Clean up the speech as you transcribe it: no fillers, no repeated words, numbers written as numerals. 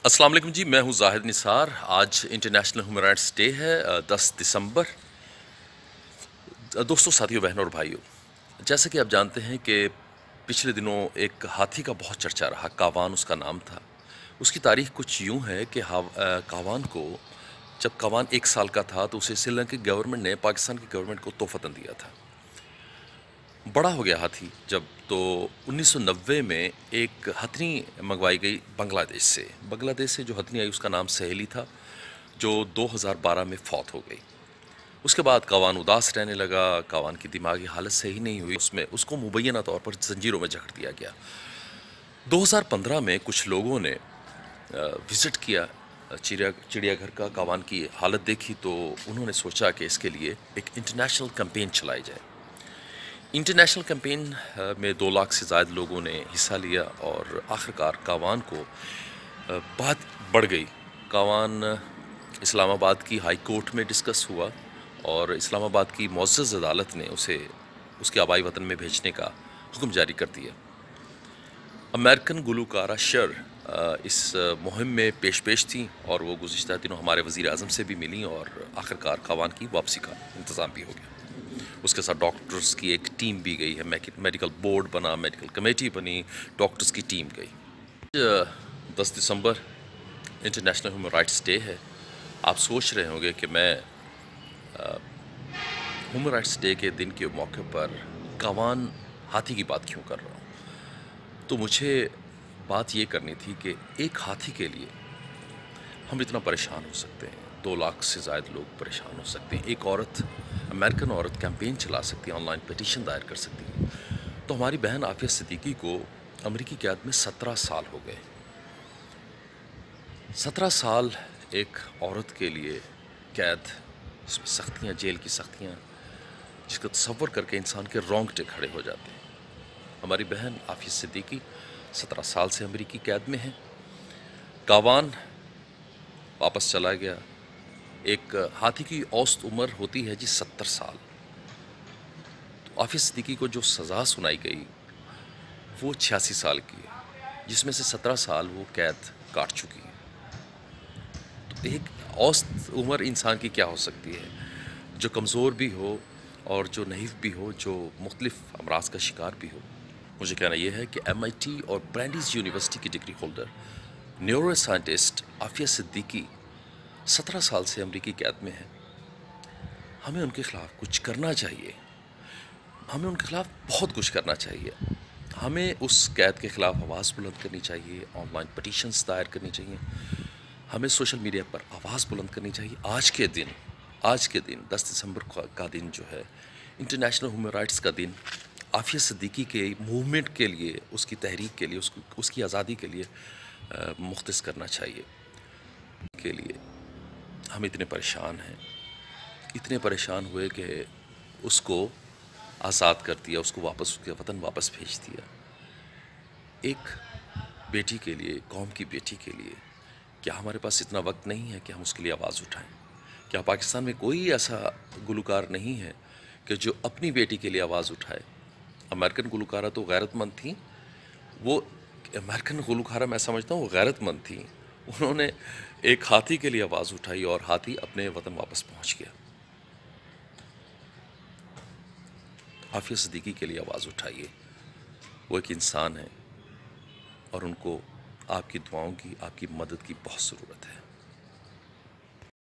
अस्सलाम वालेकुम जी, मैं हूँ ज़ाहिद निसार। आज इंटरनेशनल ह्यूमन राइट्स डे है, 10 दिसंबर। दोस्तों, साथियों, बहनों और भाइयों, जैसा कि आप जानते हैं कि पिछले दिनों एक हाथी का बहुत चर्चा रहा। कावान उसका नाम था। उसकी तारीख कुछ यूँ है कि कावान को, जब कावान 1 साल का था तो उसे श्रीलंका की गवर्नमेंट ने पाकिस्तान की गवर्नमेंट को तोहफ़तन दिया था। बड़ा हो गया हाथी जब, तो 1990 में एक हथनी मंगवाई गई बांग्लादेश से। बांग्लादेश से जो हथनी आई उसका नाम सहेली था, जो 2012 में फौत हो गई। उसके बाद कावान उदास रहने लगा। कावान की दिमागी हालत सही नहीं हुई, उसमें उसको मुबैना तौर पर जंजीरों में जकड़ दिया गया। 2015 में कुछ लोगों ने विज़िट किया चिड़ियाघर का। कावान की हालत देखी तो उन्होंने सोचा कि इसके लिए एक इंटरनेशनल कैंपेन चलाई जाए। इंटरनेशनल कैंपेन में 2 लाख से ज़्यादा लोगों ने हिस्सा लिया और आखिरकार कावान को बात बढ़ गई। कावान इस्लामाबाद की हाई कोर्ट में डिस्कस हुआ और इस्लामाबाद की मुअज़्ज़ज़ अदालत ने उसे उसके आबाई वतन में भेजने का हुक्म जारी कर दिया। अमेरिकन गुलकारा शर इस मुहिम में पेश थी और वो गुज़िश्ता दिनों हमारे वज़ीर आज़म से भी मिली और आखिरकार कावान की वापसी का इंतज़ाम भी हो गया। उसके साथ डॉक्टर्स की एक टीम भी गई है, मेडिकल बोर्ड बना, मेडिकल कमेटी बनी, डॉक्टर्स की टीम गई। 10 दिसंबर इंटरनेशनल ह्यूमन राइट्स डे है। आप सोच रहे होंगे कि मैं ह्यूमन राइट्स डे के दिन के मौके पर कावान हाथी की बात क्यों कर रहा हूँ। तो मुझे बात ये करनी थी कि एक हाथी के लिए हम इतना परेशान हो सकते हैं, 2 लाख से ज़्यादा लोग परेशान हो सकते हैं। एक औरत, अमेरिकन औरत कैंपेन चला सकती है, ऑनलाइन पिटीशन दायर कर सकती है। तो हमारी बहन आफिया सिद्दीकी को अमेरिकी कैद में 17 साल हो गए। 17 साल एक औरत के लिए कैद, इसमें सख्तियाँ, जेल की सख्तियाँ, जिसको तसव्वुर करके इंसान के रोंगटे खड़े हो जाते हैं। हमारी बहन आफिया सिद्दीकी 17 साल से अमेरिकी कैद में है। कावान वापस चला गया। एक हाथी की औसत उम्र होती है जी 70 साल। तो आफिया सिद्दीकी को जो सज़ा सुनाई गई वो 86 साल की है, जिसमें से 17 साल वो कैद काट चुकी है। तो एक औसत उम्र इंसान की क्या हो सकती है, जो कमज़ोर भी हो और जो नहीफ भी हो, जो मुख्तलिफ अमराज का शिकार भी हो। मुझे कहना यह है कि MIT और ब्रैंडीज़ यूनिवर्सिटी की degree holder neuroscientist Aafia Siddiqui 17 साल से अमेरिकी कैद में है। हमें उनके ख़िलाफ़ कुछ करना चाहिए। हमें उनके ख़िलाफ़ बहुत कुछ करना चाहिए। हमें उस कैद के ख़िलाफ़ आवाज़ बुलंद करनी चाहिए, ऑनलाइन पिटीशंस दायर करनी चाहिए। हमें सोशल मीडिया पर आवाज़ बुलंद करनी चाहिए। आज के दिन 10 दिसंबर का दिन जो है, इंटरनेशनल ह्यूमन राइट्स का दिन, आफिया सिद्दीकी के मूवमेंट के लिए, उसकी तहरीक के लिए, उसकी आज़ादी के लिए मुख्तस करना चाहिए। के लिए हम इतने परेशान हैं, इतने परेशान हुए कि उसको आज़ाद कर दिया, उसको वापस उसके वतन वापस भेज दिया। एक बेटी के लिए, कौम की बेटी के लिए, क्या हमारे पास इतना वक्त नहीं है कि हम उसके लिए आवाज़ उठाएं? क्या पाकिस्तान में कोई ऐसा गुलकार नहीं है कि जो अपनी बेटी के लिए आवाज़ उठाए? अमेरिकन गुलकारा तो गैरतमंद थी। वो अमेरिकन गुलकारा, मैं समझता हूँ, वो गैरतमंद थी। उन्होंने एक हाथी के लिए आवाज़ उठाई और हाथी अपने वतन वापस पहुँच गया। आफिया सिद्दीकी के लिए आवाज़ उठाइए। वो एक इंसान है और उनको आपकी दुआओं की, आपकी मदद की बहुत ज़रूरत है।